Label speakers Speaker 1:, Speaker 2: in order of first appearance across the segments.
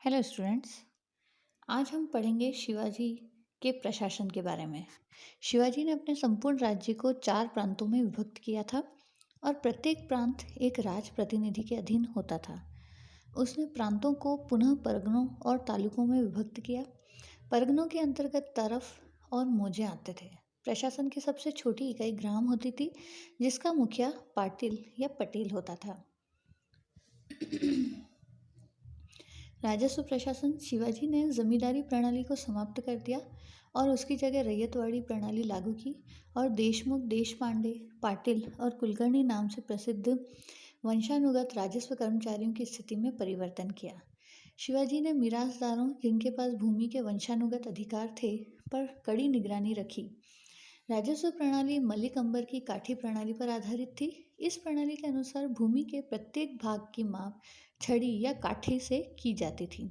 Speaker 1: Hello students. आज हम पढ़ेंगे शिवाजी के प्रशासन के बारे में। शिवाजी ने अपने संपूर्ण राज्य को 4 प्रांतों में विभक्त किया था और प्रत्येक प्रांत एक राज प्रतिनिधि के अधीन होता था। उसने प्रांतों को पुनः परगनों और तालुकों में विभक्त किया। परगनों के अंतर्गत तरफ और मौजे आते थे। प्रशासन की सबसे छोटी इकाई ग्राम होती थी, जिसका मुखिया पाटिल या पटेल होता था। राजस्व प्रशासन शिवाजी ने जमींदारी प्रणाली को समाप्त कर दिया और उसकी जगह रैयतवाड़ी प्रणाली लागू की और देशमुख, देशपांडे, पाटिल और कुलकर्णी नाम से प्रसिद्ध वंशानुगत राजस्व कर्मचारियों की स्थिति में परिवर्तन किया। शिवाजी ने मिरासदारों, जिनके पास भूमि के वंशानुगत अधिकार थे, पर कड़ी निगरानी रखी। राजस्व प्रणाली मलिक अंबर की काठी प्रणाली पर आधारित थी। इस प्रणाली के अनुसार भूमि के प्रत्येक भाग की माप छड़ी या काठी से की जाती थी।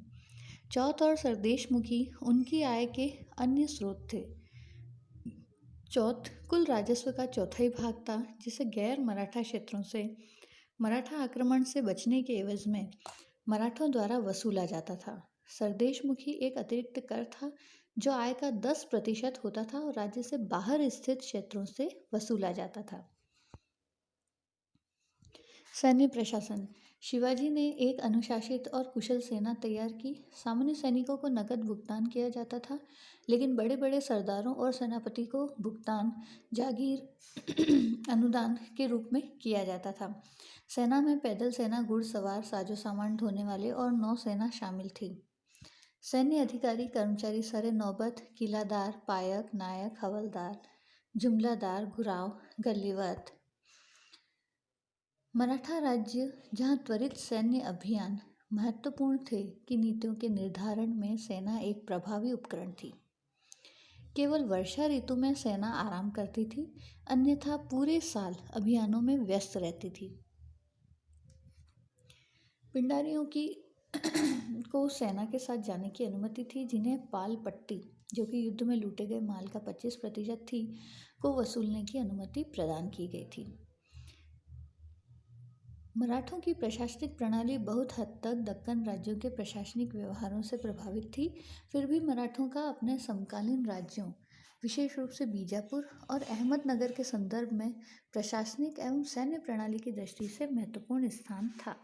Speaker 1: चौथ और सरदेशमुखी उनकी आय के अन्य स्रोत थे। चौथ कुल राजस्व का चौथाई भाग था, जिसे गैर मराठा क्षेत्रों से मराठा आक्रमण से बचने के एवज में मराठों द्वारा वसूला जाता था। सरदेशमुखी एक अतिरिक्त कर था जो आय का 10% होता था और राज्य से बाहर स्थित क्षेत्रों से वसूला जाता था। सैन्य प्रशासन शिवाजी ने एक अनुशासित और कुशल सेना तैयार की। सामान्य सैनिकों को नकद भुगतान किया जाता था, लेकिन बड़े बड़े सरदारों और सेनापति को भुगतान जागीर अनुदान के रूप में किया जाता था। सेना में पैदल सेना, घुड़सवार, साजो सामान ढोने वाले और नौसेना शामिल थी। सैन्य अधिकारी कर्मचारी सरे नौबत, किलादार, पायक, नायक, हवलदार, जुमलादार, घुराव, गलीवत। मराठा राज्य, जहां त्वरित सैन्य अभियान महत्वपूर्ण थे, की नीतियों के निर्धारण में सेना एक प्रभावी उपकरण थी। केवल वर्षा ऋतु में सेना आराम करती थी, अन्यथा पूरे साल अभियानों में व्यस्त रहती थी। पिंडारियों की को सेना के साथ जाने की अनुमति थी, जिन्हें पाल पट्टी, जो कि युद्ध में लूटे गए माल का 25% थी, को वसूलने की अनुमति प्रदान की गई थी। मराठों की प्रशासनिक प्रणाली बहुत हद तक दक्कन राज्यों के प्रशासनिक व्यवहारों से प्रभावित थी। फिर भी मराठों का अपने समकालीन राज्यों, विशेष रूप से बीजापुर और अहमदनगर के संदर्भ में प्रशासनिक एवं सैन्य प्रणाली की दृष्टि से महत्वपूर्ण स्थान था।